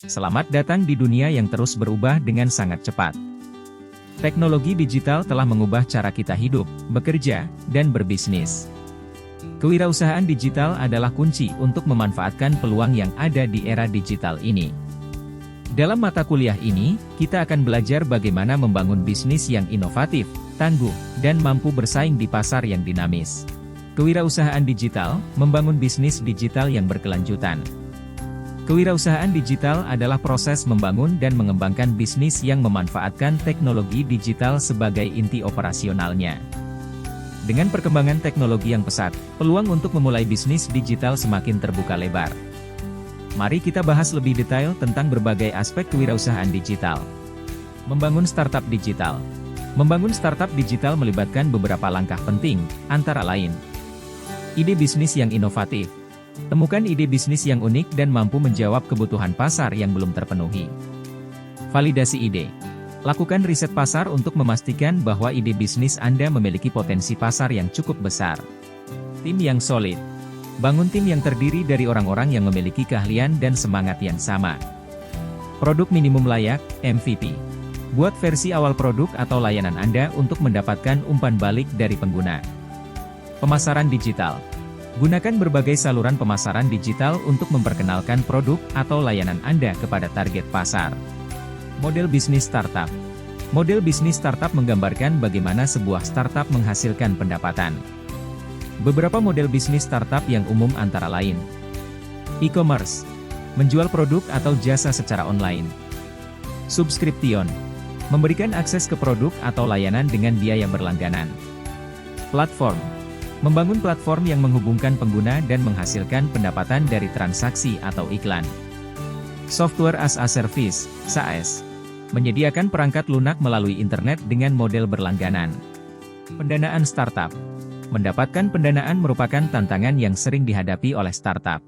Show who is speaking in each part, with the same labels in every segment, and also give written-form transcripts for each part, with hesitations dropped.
Speaker 1: Selamat datang di dunia yang terus berubah dengan sangat cepat. Teknologi digital telah mengubah cara kita hidup, bekerja, dan berbisnis. Kewirausahaan digital adalah kunci untuk memanfaatkan peluang yang ada di era digital ini. Dalam mata kuliah ini, kita akan belajar bagaimana membangun bisnis yang inovatif, tangguh, dan mampu bersaing di pasar yang dinamis. Kewirausahaan digital, membangun bisnis digital yang berkelanjutan. Kewirausahaan digital adalah proses membangun dan mengembangkan bisnis yang memanfaatkan teknologi digital sebagai inti operasionalnya. Dengan perkembangan teknologi yang pesat, peluang untuk memulai bisnis digital semakin terbuka lebar. Mari kita bahas lebih detail tentang berbagai aspek kewirausahaan digital. Membangun startup digital. Membangun startup digital melibatkan beberapa langkah penting, antara lain: ide bisnis yang inovatif. Temukan ide bisnis yang unik dan mampu menjawab kebutuhan pasar yang belum terpenuhi. Validasi ide. Lakukan riset pasar untuk memastikan bahwa ide bisnis Anda memiliki potensi pasar yang cukup besar. Tim yang solid. Bangun tim yang terdiri dari orang-orang yang memiliki keahlian dan semangat yang sama. Produk minimum layak, MVP. Buat versi awal produk atau layanan Anda untuk mendapatkan umpan balik dari pengguna. Pemasaran digital. Gunakan berbagai saluran pemasaran digital untuk memperkenalkan produk atau layanan Anda kepada target pasar. Model bisnis startup. Model bisnis startup menggambarkan bagaimana sebuah startup menghasilkan pendapatan. Beberapa model bisnis startup yang umum antara lain: e-commerce, menjual produk atau jasa secara online. Subscription, memberikan akses ke produk atau layanan dengan biaya berlangganan. Platform, membangun platform yang menghubungkan pengguna dan menghasilkan pendapatan dari transaksi atau iklan. Software as a Service, SaaS, menyediakan perangkat lunak melalui internet dengan model berlangganan. Pendanaan startup. Mendapatkan pendanaan merupakan tantangan yang sering dihadapi oleh startup.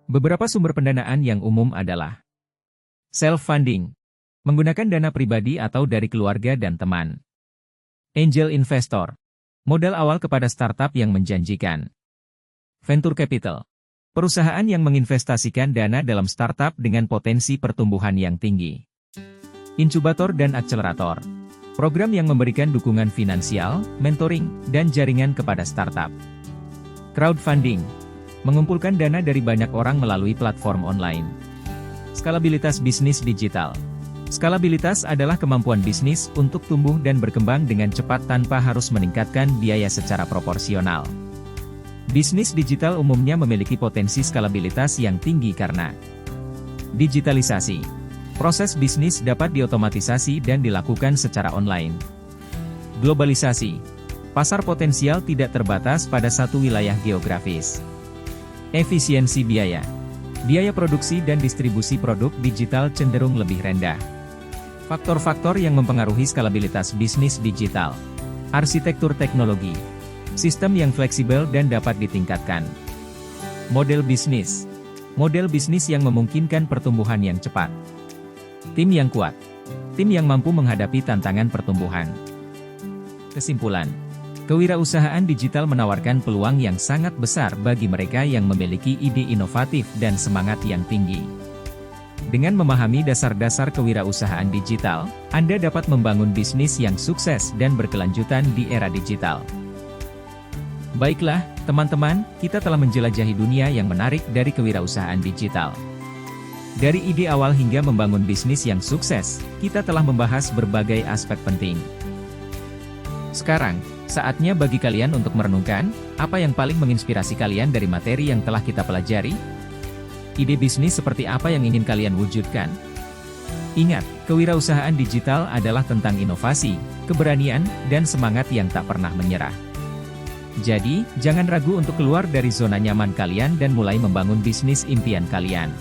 Speaker 1: Beberapa sumber pendanaan yang umum adalah self-funding, menggunakan dana pribadi atau dari keluarga dan teman. Angel investor, modal awal kepada startup yang menjanjikan. Venture capital, perusahaan yang menginvestasikan dana dalam startup dengan potensi pertumbuhan yang tinggi. Inkubator dan akselerator, program yang memberikan dukungan finansial, mentoring, dan jaringan kepada startup. Crowdfunding, mengumpulkan dana dari banyak orang melalui platform online. Skalabilitas bisnis digital. Skalabilitas adalah kemampuan bisnis untuk tumbuh dan berkembang dengan cepat tanpa harus meningkatkan biaya secara proporsional. Bisnis digital umumnya memiliki potensi skalabilitas yang tinggi karena digitalisasi. Proses bisnis dapat diotomatisasi dan dilakukan secara online. Globalisasi. Pasar potensial tidak terbatas pada satu wilayah geografis. Efisiensi biaya. Biaya produksi dan distribusi produk digital cenderung lebih rendah. Faktor-faktor yang mempengaruhi skalabilitas bisnis digital. Arsitektur teknologi. Sistem yang fleksibel dan dapat ditingkatkan. Model bisnis. Model bisnis yang memungkinkan pertumbuhan yang cepat. Tim yang kuat. Tim yang mampu menghadapi tantangan pertumbuhan. Kesimpulan. Kewirausahaan digital menawarkan peluang yang sangat besar bagi mereka yang memiliki ide inovatif dan semangat yang tinggi. Dengan memahami dasar-dasar kewirausahaan digital, Anda dapat membangun bisnis yang sukses dan berkelanjutan di era digital. Baiklah, teman-teman, kita telah menjelajahi dunia yang menarik dari kewirausahaan digital. Dari ide awal hingga membangun bisnis yang sukses, kita telah membahas berbagai aspek penting. Sekarang, saatnya bagi kalian untuk merenungkan, apa yang paling menginspirasi kalian dari materi yang telah kita pelajari? Ide bisnis seperti apa yang ingin kalian wujudkan? Ingat, kewirausahaan digital adalah tentang inovasi, keberanian, dan semangat yang tak pernah menyerah. Jadi, jangan ragu untuk keluar dari zona nyaman kalian dan mulai membangun bisnis impian kalian.